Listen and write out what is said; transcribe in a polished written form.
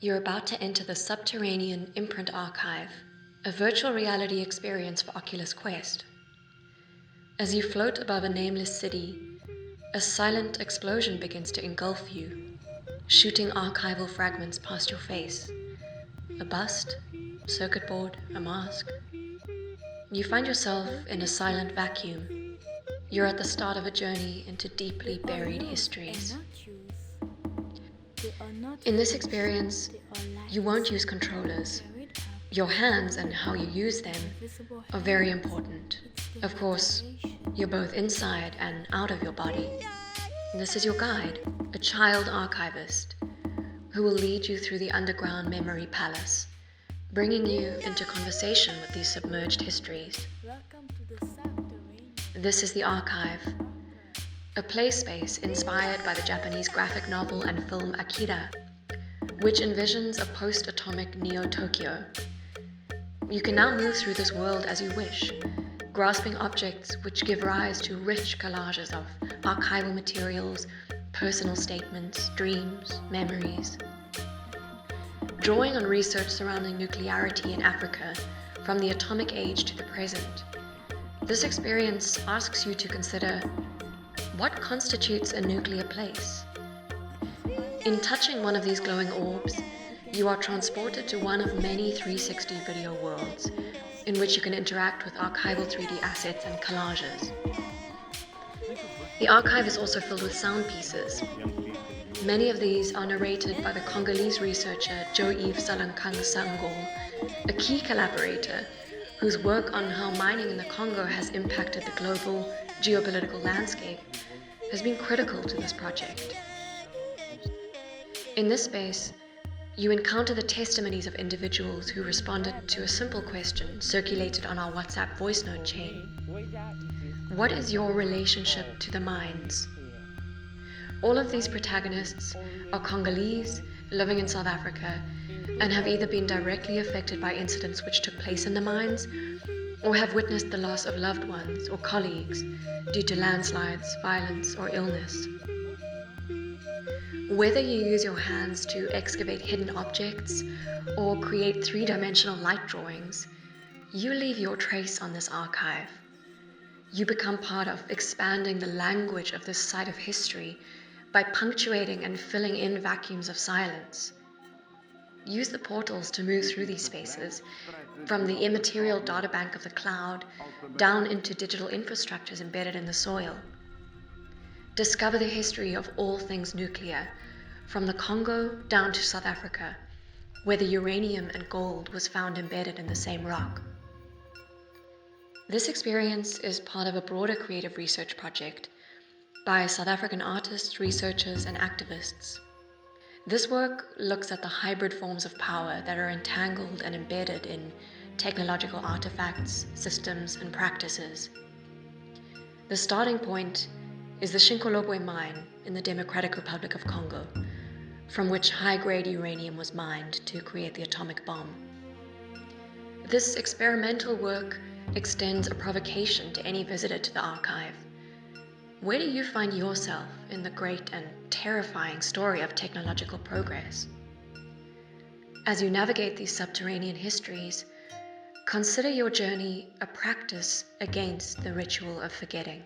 You're about to enter the Subterranean Imprint Archive, a virtual reality experience for Oculus Quest. As you float above a nameless city, a silent explosion begins to engulf you, shooting archival fragments past your face. A bust, circuit board, a mask. You find yourself in a silent vacuum. You're at the start of a journey into deeply buried histories. In this experience, you won't use controllers. Your hands and how you use them are very important. Of course, you're both inside and out of your body. This is your guide, a child archivist, who will lead you through the underground memory palace, bringing you into conversation with these submerged histories. This is the archive, a play space inspired by the Japanese graphic novel and film Akira, which envisions a post-atomic Neo-Tokyo. You can now move through this world as you wish, grasping objects which give rise to rich collages of archival materials, personal statements, dreams, memories. Drawing on research surrounding nuclearity in Africa, from the atomic age to the present, this experience asks you to consider what constitutes a nuclear place. In touching one of these glowing orbs, you are transported to one of many 360 video worlds in which you can interact with archival 3D assets and collages. The archive is also filled with sound pieces. Many of these are narrated by the Congolese researcher Jo-Yves Salankang-Sangol, a key collaborator whose work on how mining in the Congo has impacted the global geopolitical landscape has been critical to this project. In this space, you encounter the testimonies of individuals who responded to a simple question circulated on our WhatsApp voice note chain. What is your relationship to the mines? All of these protagonists are Congolese, living in South Africa, and have either been directly affected by incidents which took place in the mines, or have witnessed the loss of loved ones or colleagues due to landslides, violence, or illness. Whether you use your hands to excavate hidden objects or create three-dimensional light drawings, you leave your trace on this archive. You become part of expanding the language of this site of history by punctuating and filling in vacuums of silence. Use the portals to move through these spaces, from the immaterial databank of the cloud down into digital infrastructures embedded in the soil. Discover the history of all things nuclear, from the Congo down to South Africa, where the uranium and gold was found embedded in the same rock. This experience is part of a broader creative research project by South African artists, researchers, and activists. This work looks at the hybrid forms of power that are entangled and embedded in technological artifacts, systems, and practices. The starting point is the Shinkolobwe mine in the Democratic Republic of Congo, from which high-grade uranium was mined to create the atomic bomb. This experimental work extends a provocation to any visitor to the archive. Where do you find yourself in the great and terrifying story of technological progress? As you navigate these subterranean histories, consider your journey a practice against the ritual of forgetting.